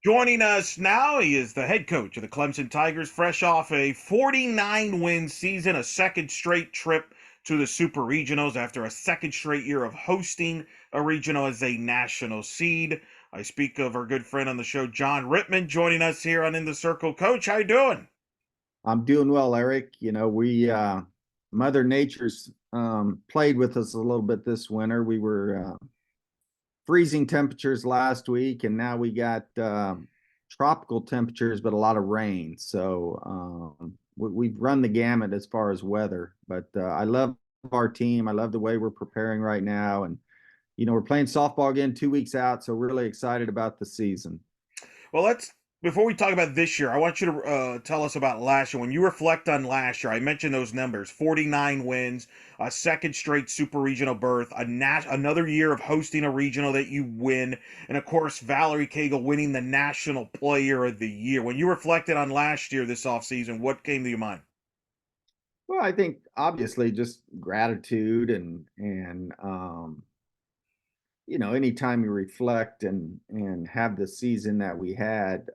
Joining us now, he is the head coach of the Clemson Tigers, fresh off a 49-win season, a second straight trip to the Super Regionals after a second straight year of hosting a regional as a national seed. I speak of our good friend on the show, Jon Rittman, joining us here on In the Circle. Coach, how you doing? I'm doing well, Eric. We Mother Nature's played with us a little bit this winter. We were freezing temperatures last week, and now we got tropical temperatures, but a lot of rain. We've run the gamut as far as weather. But I love our team. I love the way we're preparing right now, and we're playing softball again 2 weeks out, so really excited about the season. Well, let's before we talk about this year, I want you to tell us about last year. When you reflect on last year, I mentioned those numbers: 49 wins, a second straight super regional berth, another year of hosting a regional that you win, and of course, Valerie Cagle winning the National Player of the Year. When you reflected on last year this offseason, what came to your mind? Well, I think obviously just gratitude and anytime you reflect and have the season that we had,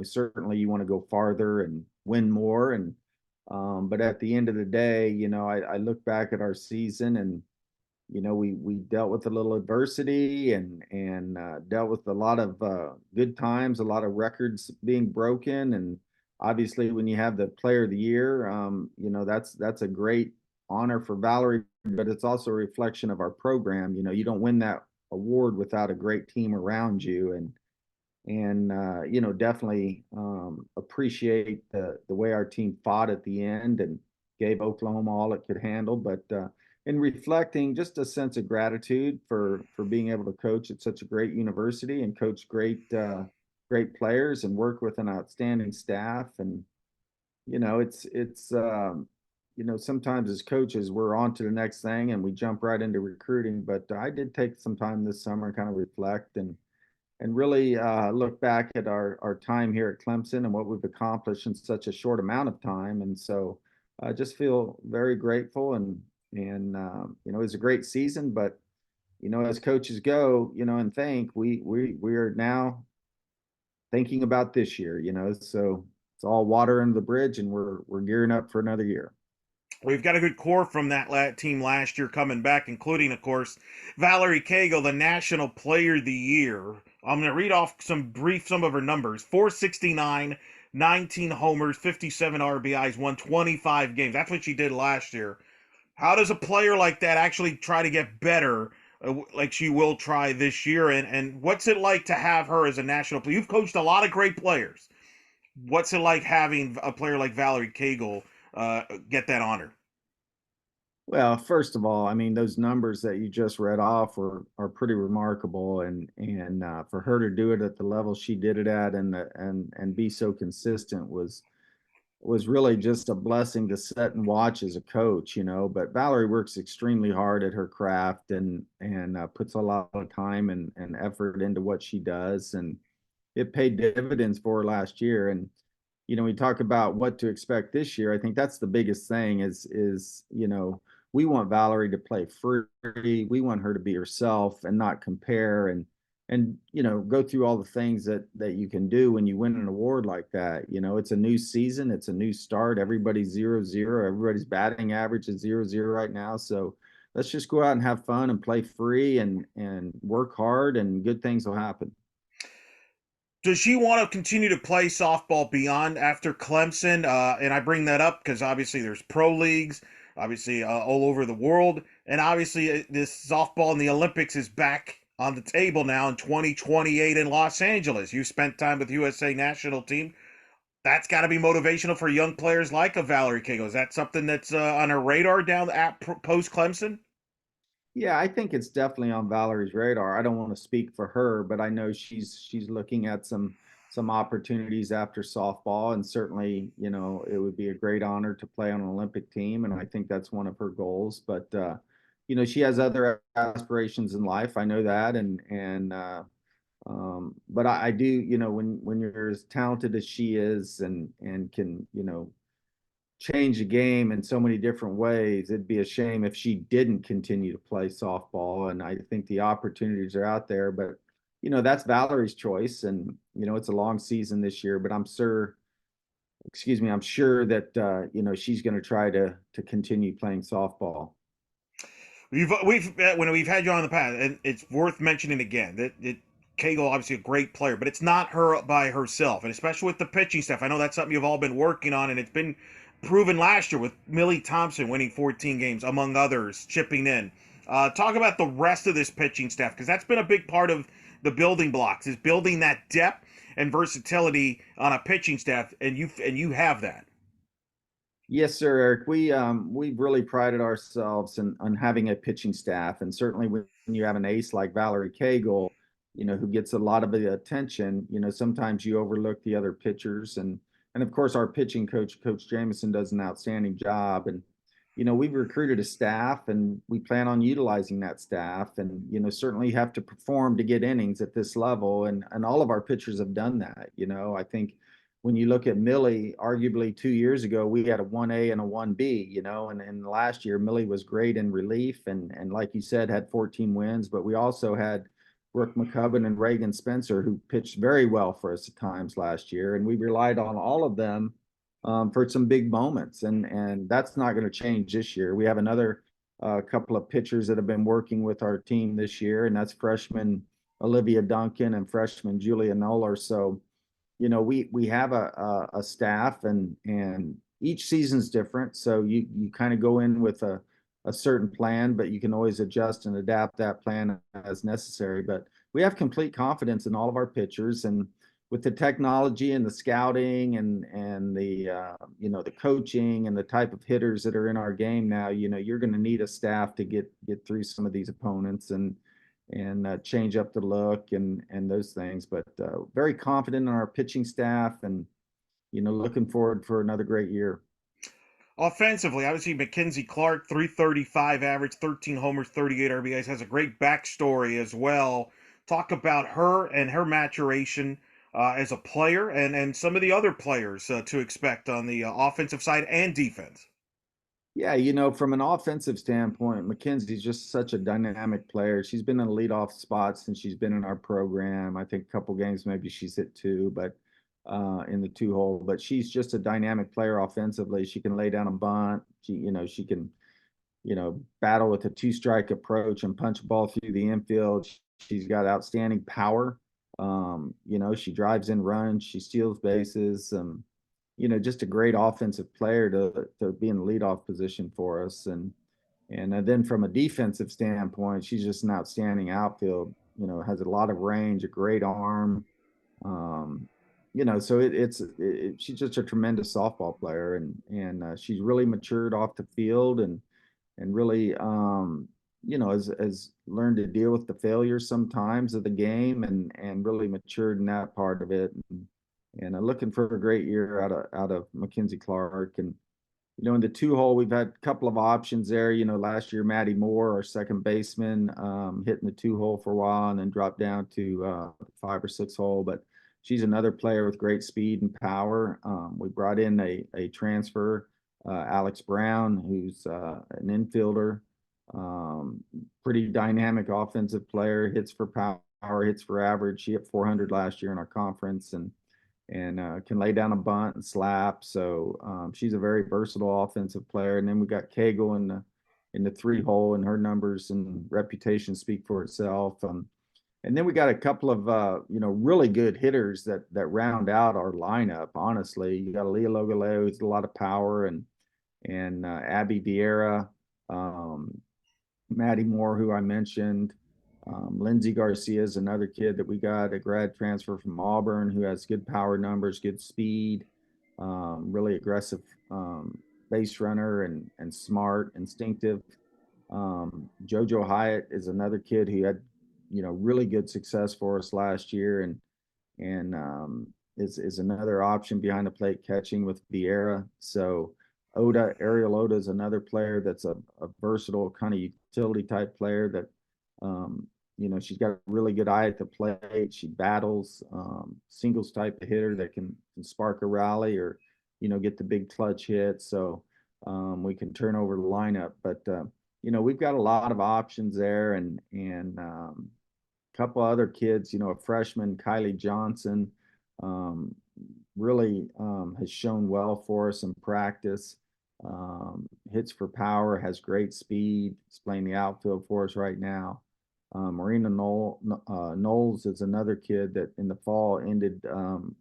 certainly you want to go farther and win more. And but at the end of the day, I look back at our season and we dealt with a little adversity and dealt with a lot of good times, a lot of records being broken, and obviously when you have the Player of the Year, that's a great honor for Valerie, but it's also a reflection of our program. You don't win that award without a great team around you, and definitely appreciate the way our team fought at the end and gave Oklahoma all it could handle. But in reflecting, just a sense of gratitude for being able to coach at such a great university and coach great players and work with an outstanding staff. And it's sometimes as coaches we're on to the next thing and we jump right into recruiting. But I did take some time this summer and kind of reflect and really look back at our time here at Clemson and what we've accomplished in such a short amount of time. And so I just feel very grateful and it was a great season. But as coaches go, and think we are now thinking about this year. So it's all water under the bridge, and we're gearing up for another year. We've got a good core from that team last year coming back, including, of course, Valerie Cagle, the National Player of the Year. I'm going to read off some of her numbers: 469, 19 homers, 57 RBIs, won 25 games. That's what she did last year. How does a player like that actually try to get better, like she will try this year? And what's it like to have her as a national player? You've coached a lot of great players. What's it like having a player like Valerie Cagle get that honor? Well, first of all, I mean, those numbers that you just read off are pretty remarkable, and for her to do it at the level she did it at and be so consistent was really just a blessing to sit and watch as a coach. But Valerie works extremely hard at her craft and puts a lot of time and effort into what she does, and it paid dividends for her last year. And we talk about what to expect this year. I think that's the biggest thing is we want Valerie to play free. We want her to be herself and not compare and go through all the things that you can do when you win an award like that. It's a new season, it's a new start. Everybody's 0-0. Everybody's batting average is 0-0 right now. So let's just go out and have fun and play free and work hard, and good things will happen. Does she want to continue to play softball beyond after Clemson? And I bring that up because obviously there's pro leagues, obviously all over the world, and obviously this softball in the Olympics is back on the table now in 2028 in Los Angeles. You spent time with USA national team. That's got to be motivational for young players like a Valerie Cagle. Is that something that's on her radar down at post Clemson? Yeah, I think it's definitely on Valerie's radar. I don't want to speak for her, but I know she's looking at some opportunities after softball, and certainly, it would be a great honor to play on an Olympic team, and I think that's one of her goals. But she has other aspirations in life. I know that, but I do, when you're as talented as she is and can, change the game in so many different ways. It'd be a shame if she didn't continue to play softball. And I think the opportunities are out there. But, that's Valerie's choice, and it's a long season this year, but I'm sure that she's going to try to continue playing softball. We've when we've had you on the past, and it's worth mentioning again that Cagle obviously a great player, but it's not her by herself, and especially with the pitching staff. I know that's something you've all been working on, and it's been proven last year with Millie Thompson winning 14 games, among others, chipping in. Talk about the rest of this pitching staff, because that's been a big part of the building blocks, is building that depth and versatility on a pitching staff, and you have that. Yes, sir, Eric. We've really prided ourselves on having a pitching staff, and certainly when you have an ace like Valerie Cagle, who gets a lot of the attention, sometimes you overlook the other pitchers, and of course our pitching coach, Coach Jameson, does an outstanding job, and we've recruited a staff, and we plan on utilizing that staff, and certainly have to perform to get innings at this level, and all of our pitchers have done that. I think when you look at Millie, arguably 2 years ago, we had a 1A and a 1B, and last year Millie was great in relief and like you said, had 14 wins, but we also had Brooke McCubbin and Reagan Spencer who pitched very well for us at times last year. And we relied on all of them for some big moments. And that's not going to change this year. We have another couple of pitchers that have been working with our team this year, and that's freshman Olivia Duncan and freshman Julia Noller. So, we have a staff, and each season's different. So you kind of go in with a certain plan, but you can always adjust and adapt that plan as necessary. But we have complete confidence in all of our pitchers, and with the technology and the scouting and the the coaching and the type of hitters that are in our game now, you're going to need a staff to get through some of these opponents and change up the look and those things. But very confident in our pitching staff, and looking forward for another great year. Offensively, obviously Mackenzie Clark, 335 average, 13 homers, 38 RBIs, has a great backstory as well. Talk about her and her maturation as a player, and some of the other players to expect on the offensive side and defense. Yeah, from an offensive standpoint, Mackenzie's just such a dynamic player. She's been in a leadoff spot since she's been in our program. I think a couple games maybe she's hit two, but in the two hole. But she's just a dynamic player offensively. She can lay down a bunt. She can battle with a two-strike approach and punch a ball through the infield. She's got outstanding power. She drives in runs. She steals bases. Just a great offensive player to be in the leadoff position for us. And then from a defensive standpoint, she's just an outstanding outfield. Has a lot of range, a great arm. Um, so she's just a tremendous softball player, and she's really matured off the field, and really has learned to deal with the failures sometimes of the game, and really matured in that part of it. And I'm looking for a great year out of Mackenzie Clark. And in the two hole, we've had a couple of options there. Last year Maddie Moore, our second baseman, hitting the two hole for a while and then dropped down to 5 or 6 hole. But she's another player with great speed and power. We brought in a transfer, Alex Brown, who's an infielder, pretty dynamic offensive player, hits for power, hits for average. She hit 400 last year in our conference, and can lay down a bunt and slap. So she's a very versatile offensive player. And then we got Cagle in the three hole, and her numbers and reputation speak for itself. And then we got a couple of really good hitters that round out our lineup. Honestly, you got Leah Logaleo, who's a lot of power, and Abby Vieira, Maddie Moore, who I mentioned. Lindsay Garcia is another kid that we got, a grad transfer from Auburn, who has good power numbers, good speed, really aggressive base runner, and smart, instinctive. JoJo Hyatt is another kid who had really good success for us last year, and is another option behind the plate catching with Vieira. So Ariel Oda is another player that's a versatile kind of utility type player that she's got a really good eye at the plate. She battles, singles type of hitter that can spark a rally or, get the big clutch hit. So we can turn over the lineup. But, we've got a lot of options there, and couple other kids, a freshman, Kylie Johnson, um, really has shown well for us in practice. Hits for power, has great speed. He's playing the outfield for us right now. Marina Knowles is another kid that in the fall ended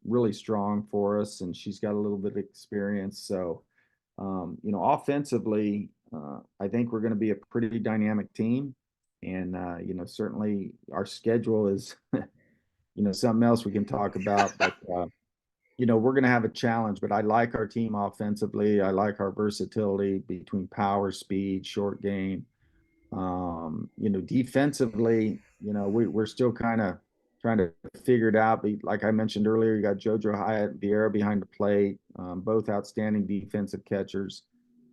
really strong for us, and she's got a little bit of experience. So, offensively, I think we're going to be a pretty dynamic team. And, certainly our schedule is, something else we can talk about. But, we're going to have a challenge, but I like our team offensively. I like our versatility between power, speed, short game. Defensively, we're still kind of trying to figure it out. But like I mentioned earlier, you got JoJo Hyatt and Vieira behind the plate, both outstanding defensive catchers.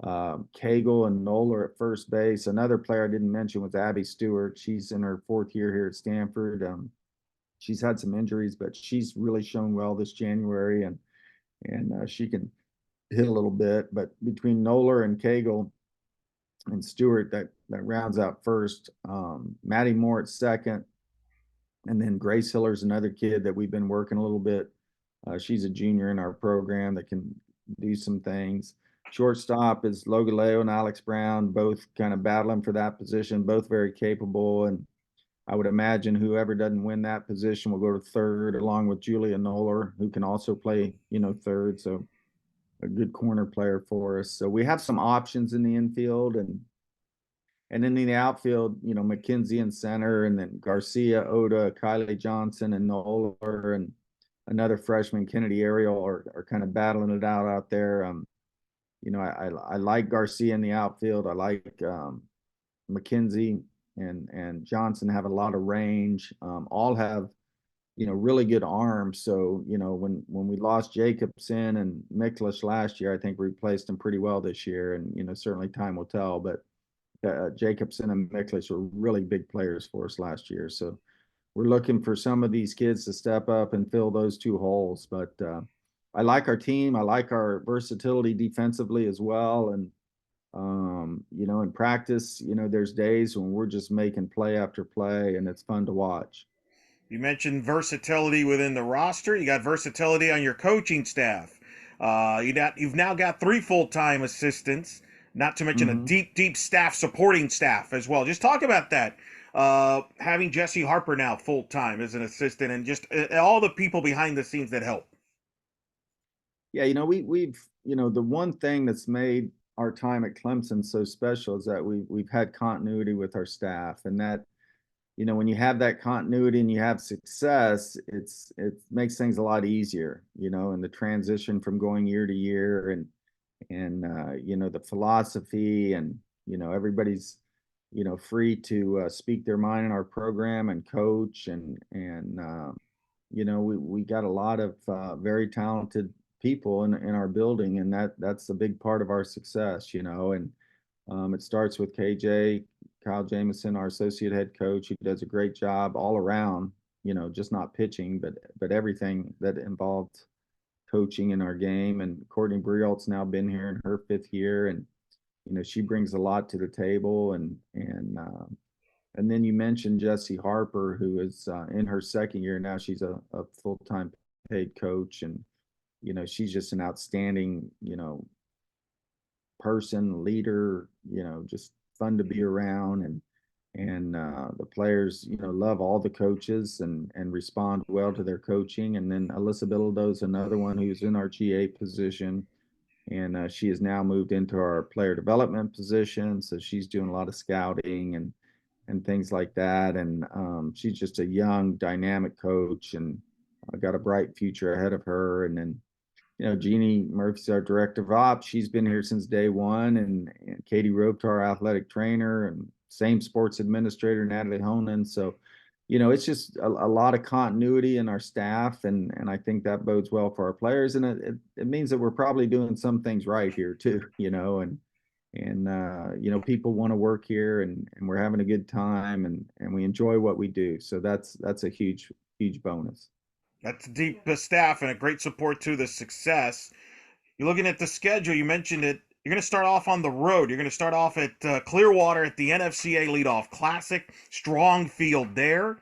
Cagle and Nola at first base. Another player I didn't mention was Abby Stewart. She's in her fourth year here at Stanford. She's had some injuries, but she's really shown well this January, and she can hit a little bit. But between Nola and Cagle and Stewart, that rounds out first. Maddie Moore at second, and then Grace Hiller's another kid that we've been working a little bit. She's a junior in our program that can do some things. Shortstop is Logaleo and Alex Brown, both kind of battling for that position, both very capable. And I would imagine whoever doesn't win that position will go to third, along with Julia Noller, who can also play, third. So a good corner player for us. So we have some options in the infield, and then in the outfield, McKenzie in center, and then Garcia, Oda, Kylie Johnson, and Noller, and another freshman, Kennedy Ariel, are kind of battling it out there. I like Garcia in the outfield. I like McKenzie and Johnson have a lot of range. All have really good arms. So when we lost Jacobson and Miklish last year, I think we replaced them pretty well this year. And certainly time will tell. But Jacobson and Miklish were really big players for us last year. So we're looking for some of these kids to step up and fill those two holes. But I like our team. I like our versatility defensively as well. And in practice, there's days when we're just making play after play, and it's fun to watch. You mentioned versatility within the roster. You got versatility on your coaching staff. You've now got 3 full-time assistants, not to mention a Mm-hmm. deep staff, supporting staff as well. Just talk about that. Having Jesse Harper now full-time as an assistant, and just all the people behind the scenes that help. Yeah, we've the one thing that's made our time at Clemson so special is that we've had continuity with our staff, and that when you have that continuity and you have success, it makes things a lot easier, and the transition from going year to year, and the philosophy, and everybody's free to speak their mind in our program and coach, and we got a lot of very talented people in our building, and that's a big part of our success, and it starts with KJ, Kyle Jameson, our associate head coach, who does a great job all around, just not pitching, but everything that involved coaching in our game. And Courtney Briolt's now been here in her 5th year, and she brings a lot to the table. And then you mentioned Jessie Harper, who is in her 2nd year now. She's a full-time paid coach, and she's just an outstanding person, leader, just fun to be around. And the players love all the coaches and respond well to their coaching. And then Alyssa Bilodeau's another one who's in our GA position, and she has now moved into our player development position, so she's doing a lot of scouting and things like that. And she's just a young, dynamic coach, and got a bright future ahead of her. And then Jeannie Murphy's our director of ops. She's been here since day one, and Katie Rope, our athletic trainer, and same sports administrator, Natalie Honan. So, it's just a lot of continuity in our staff, and I think that bodes well for our players, and it means that we're probably doing some things right here too, and people want to work here, and we're having a good time, and we enjoy what we do. So that's a huge bonus. That's a deep staff and a great support to the success. You're looking at the schedule. You mentioned it. You're going to start off on the road. You're going to start off at Clearwater at the NFCA Leadoff Classic. Strong field there.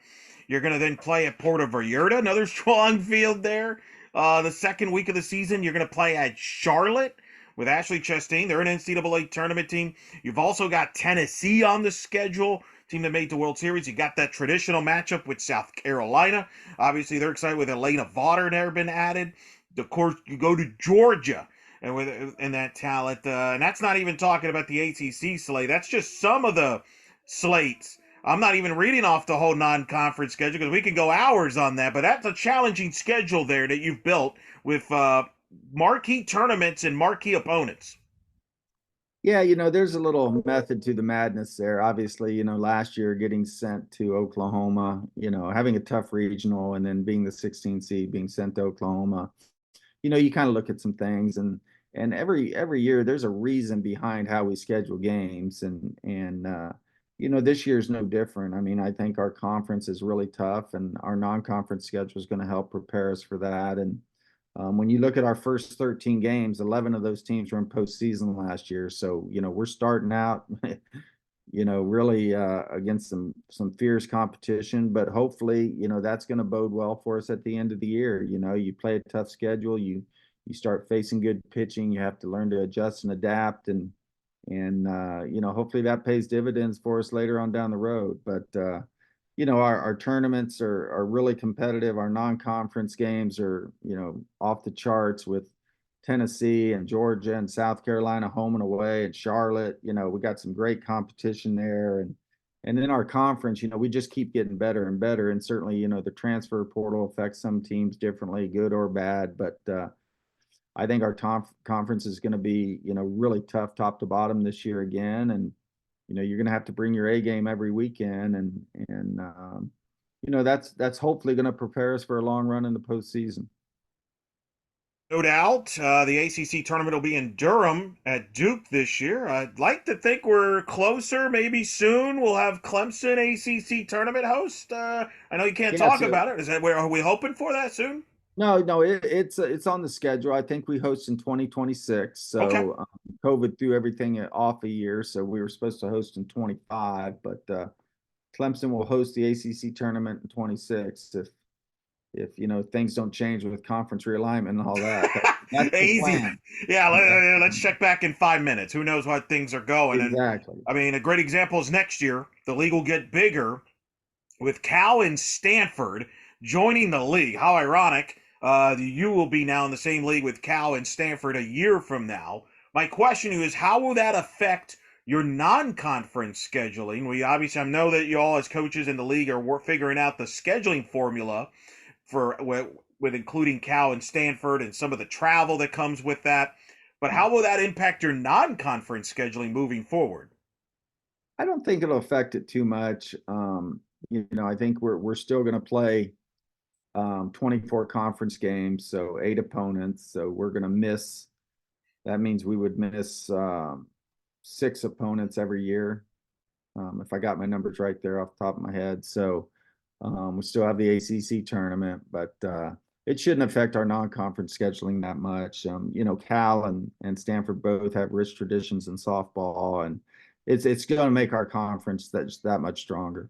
You're going to then play at Puerto Vallarta, another strong field there. The second week of the season, you're going to play at Charlotte with Ashley Chastain. They're an NCAA tournament team. You've also got Tennessee on the schedule, team that made the World Series. You got that traditional matchup with South Carolina. Obviously, they're excited with Elena Vaughter there been added. Of course, you go to Georgia and with and that talent, and that's not even talking about the ACC slate. That's just some of the slates. I'm not even reading off the whole non-conference schedule because we can go hours on that. But that's a challenging schedule there that you've built with marquee tournaments and marquee opponents. Yeah, there's a little method to the madness there. Obviously, last year getting sent to Oklahoma, having a tough regional and then being the 16th seed, being sent to Oklahoma, you kind of look at some things and every year there's a reason behind how we schedule games and this year is no different. I mean, I think our conference is really tough and our non-conference schedule is going to help prepare us for that. And when you look at our first 13 games, 11 of those teams were in postseason last year. So, we're starting out, really against some fierce competition, but hopefully, that's going to bode well for us at the end of the year. You play a tough schedule, you start facing good pitching, you have to learn to adjust and adapt and hopefully that pays dividends for us later on down the road. But our tournaments are really competitive. Our non-conference games are, off the charts with Tennessee and Georgia and South Carolina home and away and Charlotte. We got some great competition there. And in our conference, we just keep getting better and better. And certainly, the transfer portal affects some teams differently, good or bad. But I think our conference is going to be, really tough top to bottom this year again. And you're going to have to bring your A game every weekend, and that's hopefully going to prepare us for a long run in the postseason. No doubt. The ACC tournament will be in Durham at Duke this year. I'd like to think we're closer. Maybe soon we'll have Clemson ACC tournament host. I know you can't Yeah, talk so about it. Are we hoping for that soon? no, it's on the schedule. I think we host in 2026. Okay. So COVID threw everything off a year, so we were supposed to host in 25, but Clemson will host the ACC tournament in 26 if things don't change with conference realignment and all that. That's the Easy. plan. Yeah, Yeah, let's check back in 5 minutes. Who knows what things are going? And exactly. I mean, a great example is next year. The league will get bigger with Cal and Stanford joining the league. How ironic. You will be now in the same league with Cal and Stanford a year from now. My question to you is, how will that affect your non-conference scheduling? We obviously, I know that you all as coaches in the league are figuring out the scheduling formula for with including Cal and Stanford and some of the travel that comes with that. But how will that impact your non-conference scheduling moving forward? I don't think it'll affect it too much. I think we're still going to play 24 conference games, so 8 opponents. So we're going to miss. That means we would miss 6 opponents every year, if I got my numbers right there off the top of my head. So we still have the ACC tournament, but it shouldn't affect our non-conference scheduling that much. Cal and Stanford both have rich traditions in softball, and it's going to make our conference that much stronger.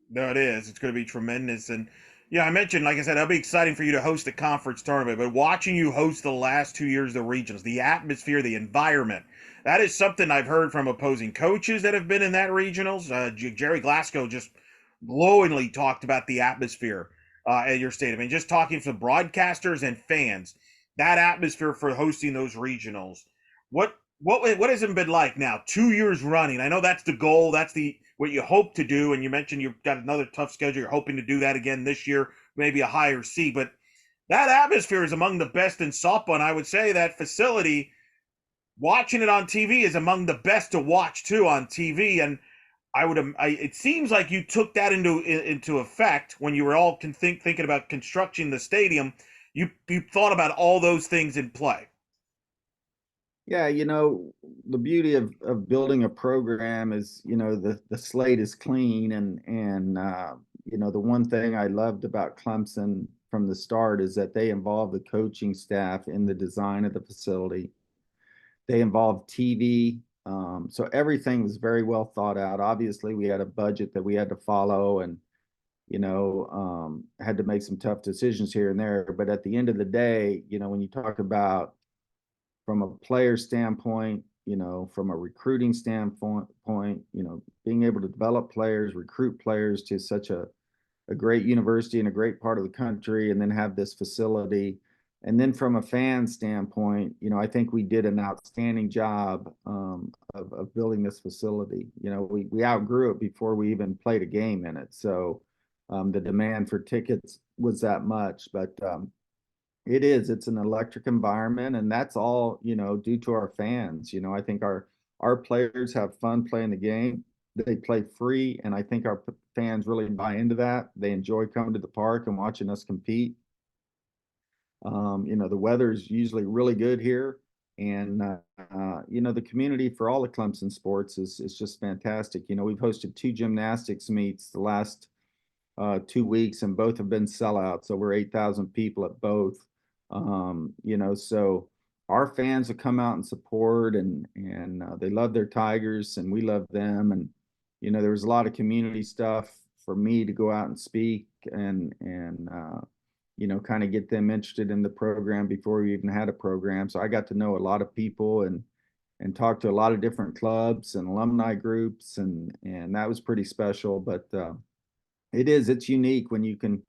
No, it is. It's going to be tremendous. And yeah, I mentioned, like I said, it'll be exciting for you to host a conference tournament. But watching you host the last 2 years of the regionals, the atmosphere, the environment, that is something I've heard from opposing coaches that have been in that regionals. Jerry Glasgow just glowingly talked about the atmosphere at your stadium. And just talking to broadcasters and fans, that atmosphere for hosting those regionals. What has it been like now? 2 years running. I know that's the goal. That's the what you hope to do. And you mentioned you've got another tough schedule. You're hoping to do that again this year, maybe a higher seed. But that atmosphere is among the best in softball. And I would say that facility, watching it on TV, is among the best to watch too on TV. And it seems like you took that into effect when you were all thinking about constructing the stadium. You thought about all those things in play. Yeah, the beauty of building a program is, the slate is clean and the one thing I loved about Clemson from the start is that they involved the coaching staff in the design of the facility. They involved TV. So everything was very well thought out. Obviously, we had a budget that we had to follow, and had to make some tough decisions here and there. But at the end of the day, when you talk about from a player standpoint, from a recruiting standpoint, being able to develop players, recruit players to such a great university in a great part of the country, and then have this facility. And then from a fan standpoint, I think we did an outstanding job of building this facility. We outgrew it before we even played a game in it. So the demand for tickets was that much. But it's an electric environment, and that's all, due to our fans. I think our players have fun playing the game. They play free, and I think our fans really buy into that. They enjoy coming to the park and watching us compete. The weather's usually really good here, and the community for all the Clemson sports is just fantastic. We've hosted two gymnastics meets the last 2 weeks, and both have been sellouts. Over 8,000 people at both. So our fans have come out and support, and they love their Tigers, and we love them. And there was a lot of community stuff for me to go out and speak and kind of get them interested in the program before we even had a program. So I got to know a lot of people and talk to a lot of different clubs and alumni groups, and that was pretty special. But it's unique when you can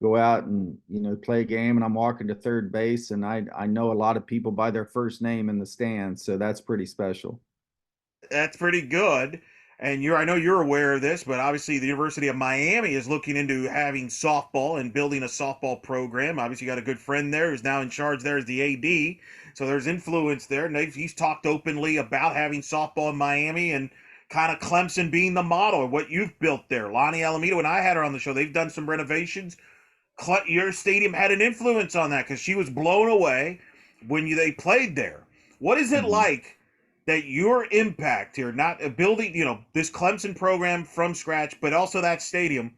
go out and play a game, and I'm walking to third base, and I know a lot of people by their first name in the stands, so that's pretty special. That's pretty good. And I know you're aware of this, but obviously the University of Miami is looking into having softball and building a softball program. Obviously, you got a good friend there who's now in charge there as the AD. So there's influence there. And he's talked openly about having softball in Miami and kind of Clemson being the model of what you've built there. Lonnie Alameda, when I had her on the show, they've done some renovations. Your stadium had an influence on that because she was blown away when they played there. What is it Mhm. like that your impact here, not building, this Clemson program from scratch, but also that stadium,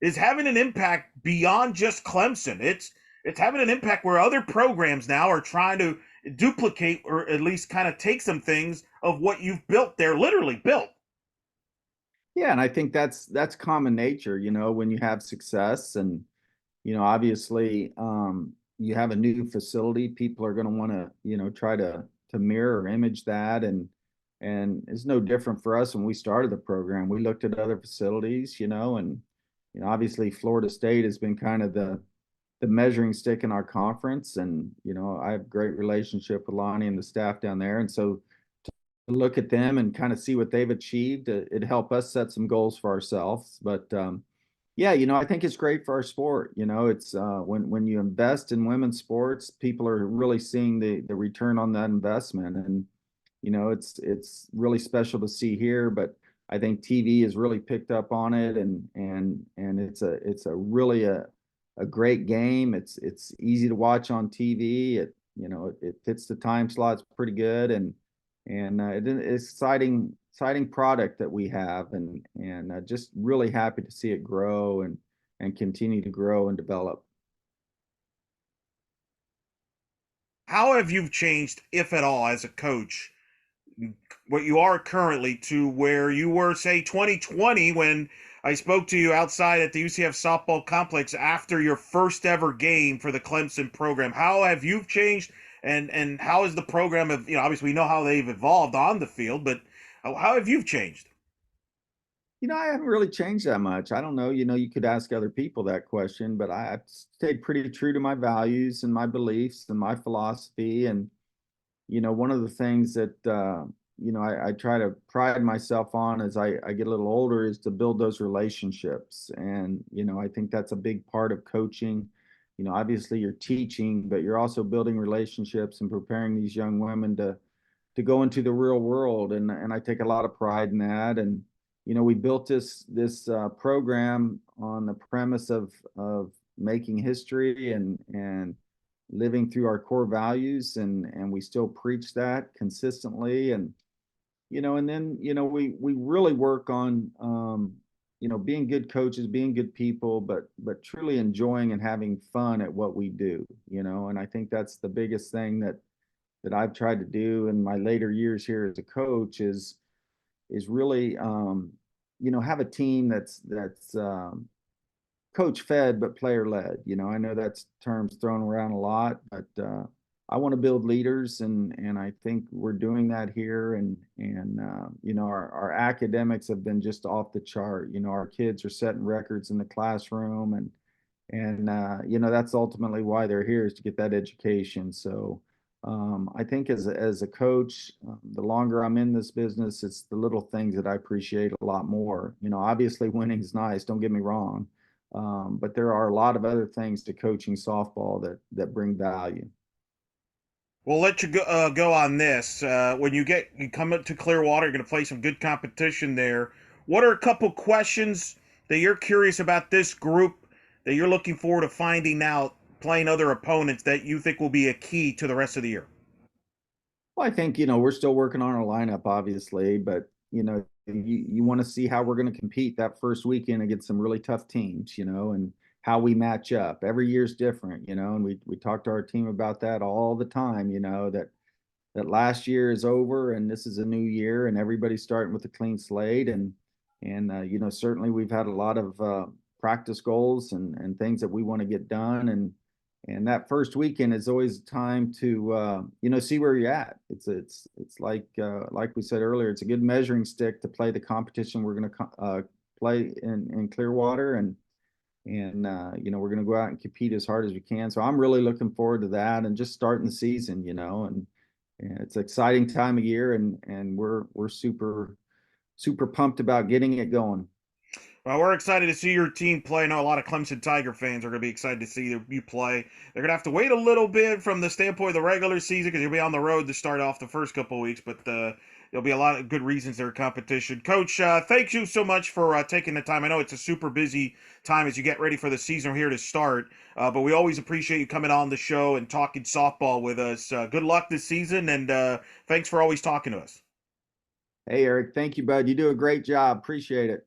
is having an impact beyond just Clemson? It's having an impact where other programs now are trying to duplicate or at least kind of take some things of what you've built there, literally built. Yeah, and I think that's common nature, when you have success, and obviously, you have a new facility, people are going to want to, try to mirror or image that. And it's no different for us when we started the program. We looked at other facilities, and obviously Florida State has been kind of the measuring stick in our conference. And I have a great relationship with Lonnie and the staff down there, and so look at them and kind of see what they've achieved. It helped us set some goals for ourselves. But yeah, I think it's great for our sport. It's when you invest in women's sports, people are really seeing the return on that investment. And it's really special to see here. But I think TV has really picked up on it, and it's a really a great game. It's easy to watch on TV. It fits the time slots pretty good, and it's exciting product that we have, and just really happy to see it grow and continue to grow and develop. How have you changed, if at all, as a coach, what you are currently to where you were, say, 2020 when I spoke to you outside at the UCF softball complex after your first ever game for the Clemson program? How have you changed, and how is the program of, obviously we know how they've evolved on the field, but how have you changed? I haven't really changed that much. I don't know. You could ask other people that question, but I've stayed pretty true to my values and my beliefs and my philosophy. And one of the things that I try to pride myself on as I get a little older is to build those relationships. And I think that's a big part of coaching. Obviously you're teaching, but you're also building relationships and preparing these young women to go into the real world. And I take a lot of pride in that. And we built this program on the premise of making history and living through our core values, and we still preach that consistently. And then we really work on being good coaches, being good people, but truly enjoying and having fun at what we do. And I think that's the biggest thing that I've tried to do in my later years here as a coach is really have a team that's coach fed but player led. I know that's terms thrown around a lot, but I want to build leaders, and I think we're doing that here. And our academics have been just off the chart. Our kids are setting records in the classroom, and that's ultimately why they're here, is to get that education. So I think as a coach, the longer I'm in this business, it's the little things that I appreciate a lot more. Obviously winning is nice, don't get me wrong, but there are a lot of other things to coaching softball that bring value. We'll let you go on this. When you come up to Clearwater, you're going to play some good competition there. What are a couple questions that you're curious about this group that you're looking forward to finding out playing other opponents that you think will be a key to the rest of the year? Well, I think, we're still working on our lineup, obviously, but you want to see how we're going to compete that first weekend against some really tough teams, and how we match up. Every year's different, and we talk to our team about that all the time, that last year is over and this is a new year and everybody's starting with a clean slate. And certainly we've had a lot of practice goals and things that we want to get done. And that first weekend is always time to see where you're at. It's like we said earlier, it's a good measuring stick to play the competition we're going to play in Clearwater. And we're going to go out and compete as hard as we can. So I'm really looking forward to that, and just starting the season. And it's an exciting time of year, and we're super pumped about getting it going. Well, we're excited to see your team play. I know a lot of Clemson Tiger fans are going to be excited to see you play. They're going to have to wait a little bit from the standpoint of the regular season because you'll be on the road to start off the first couple of weeks, but there'll be a lot of good reasons their competition. Coach, thank you so much for taking the time. I know it's a super busy time as you get ready for the season here to start, but we always appreciate you coming on the show and talking softball with us. Good luck this season, and thanks for always talking to us. Hey, Eric, thank you, bud. You do a great job. Appreciate it.